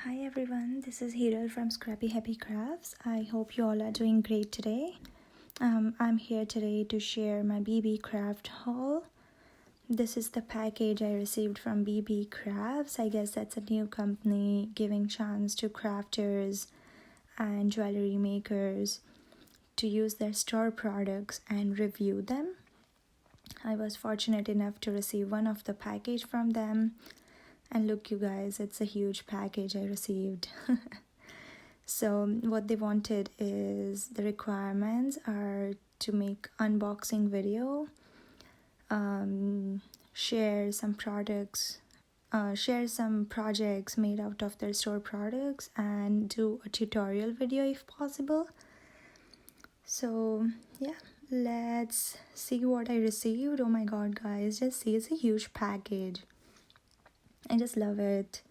Hi everyone, this is Hiral from Scrappy Happy Crafts. I hope you all are doing great today. I'm here today to share my Beebeecraft haul. This is the package I received from Beebeecrafts. I guess that's a new company giving chance to crafters and jewelry makers to use their store products and review them. I was fortunate enough to receive one of the package from them. And look, you guys, it's a huge package I received. So what they wanted is the requirements are to make unboxing video, share some projects made out of their store products, and do a tutorial video if possible. So yeah, let's see what I received. Oh my god, guys, just see, it's a huge package. I just love it.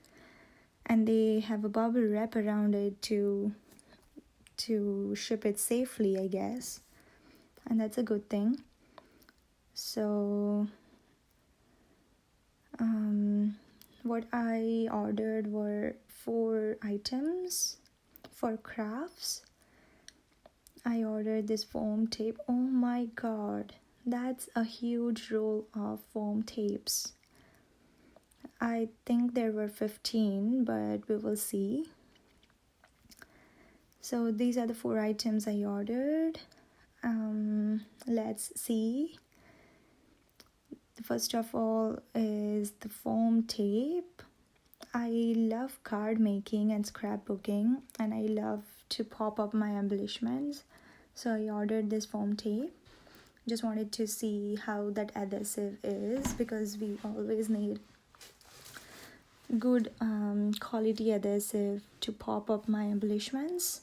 And they have a bubble wrap around it to ship it safely, I guess. And that's a good thing. So what I ordered were 4 items for crafts. I ordered this foam tape. Oh my god, that's a huge roll of foam tapes. I think there were 15, but we will see. So these are the 4 items I ordered. Let's see. First of all is the foam tape. I love card making and scrapbooking, and I love to pop up my embellishments. So I ordered this foam tape. Just wanted to see how that adhesive is, because we always need good quality adhesive to pop up my embellishments.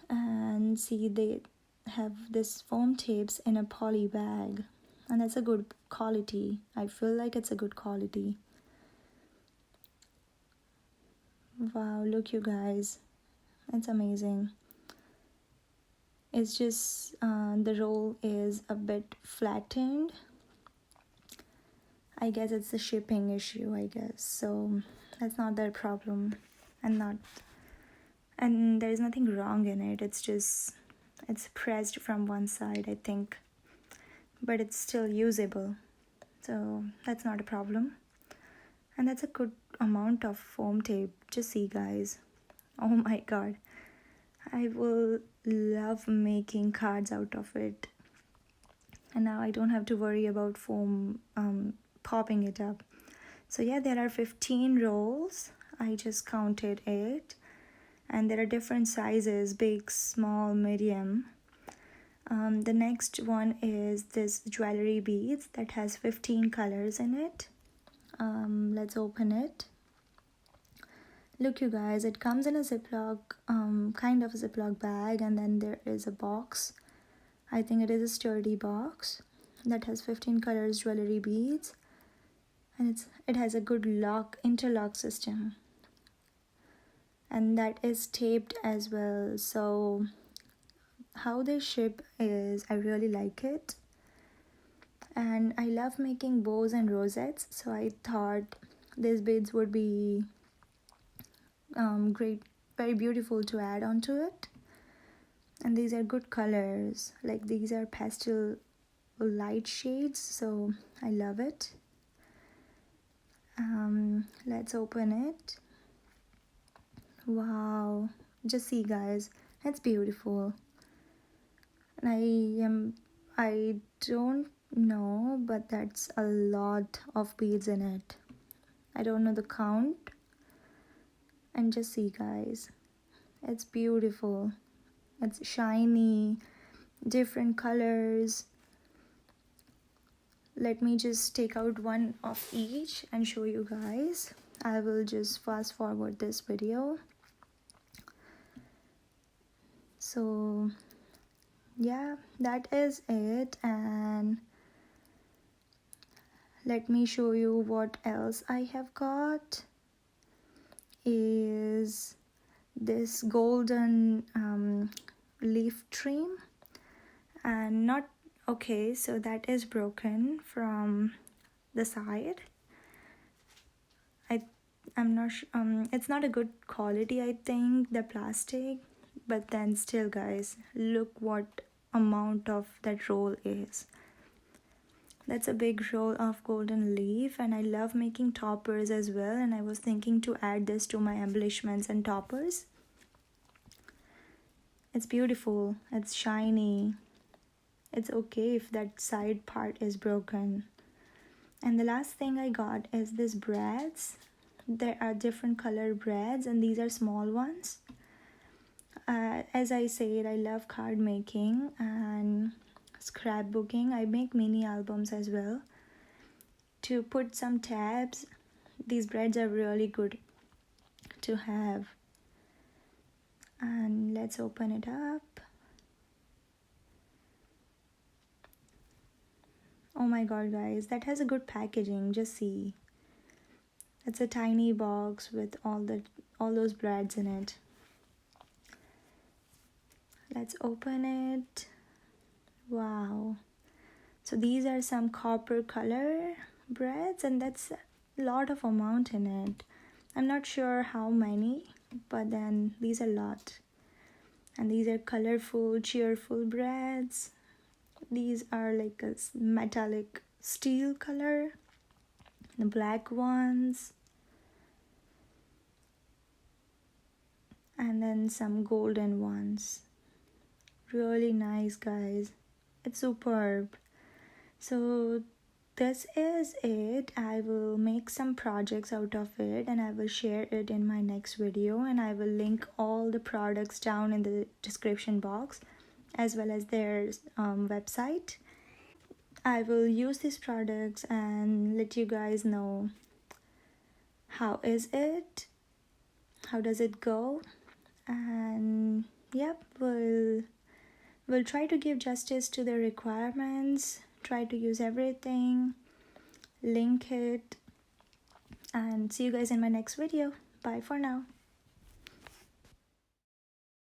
And see, they have this foam tapes in a poly bag, and that's a good quality. I feel like it's a good quality. Wow, look, you guys, it's amazing. It's just the roll is a bit flattened. I guess it's a shipping issue, I guess, so that's not their problem. And there is nothing wrong in it. It's pressed from one side, I think, but it's still usable, so that's not a problem. And that's a good amount of foam tape. Just see, guys, oh my god, I will love making cards out of it. And now I don't have to worry about foam popping it up. So yeah, there are 15 rolls. I just counted it. And there are different sizes: big, small, medium. The next one is this jewelry beads that has 15 colors in it. Let's open it. Look, you guys, it comes in a Ziploc, kind of a Ziploc bag, and then there is a box. I think it is a sturdy box that has 15 colors jewelry beads, and it has a good interlock system. And that is taped as well. So how they ship is, I really like it. And I love making bows and rosettes, so I thought these beads would be great, very beautiful to add onto it. And these are good colors, like these are pastel light shades, so I love it. Let's open it. Wow, just see, guys, it's beautiful. And I don't know, but that's a lot of beads in it. I don't know the count. And just see, guys, it's beautiful. It's shiny, different colors. Let me just take out one of each and show you guys. I will just fast forward this video. So yeah, that is it. And let me show you what else I have got. Is this golden leaf trim, and not okay, so that is broken from the side. I'm not it's not a good quality, I think, the plastic, but then still, guys, look what amount of that roll is. That's a big roll of golden leaf, and I love making toppers as well, and I was thinking to add this to my embellishments and toppers. It's beautiful, it's shiny. It's okay if that side part is broken. And the last thing I got is this brads. There are different colored brads, and these are small ones. As I said, I love card making and scrapbooking. I make mini albums as well. To put some tabs, these brads are really good to have. And let's open it up. Oh my god, guys, that has a good packaging. Just see. It's a tiny box with all those brads in it. Let's open it. Wow. So these are some copper color brads, and that's a lot of amount in it. I'm not sure how many, but then these are a lot. And these are colorful, cheerful brads. These are like a metallic steel color. The black ones. And then some golden ones. Really nice, guys. It's superb. So this is it. I will make some projects out of it, and I will share it in my next video, and I will link all the products down in the description box as well as their website. I will use these products and let you guys know how is it, how does it go, and yep, we'll try to give justice to the requirements, try to use everything, link it, and see you guys in my next video. Bye for now.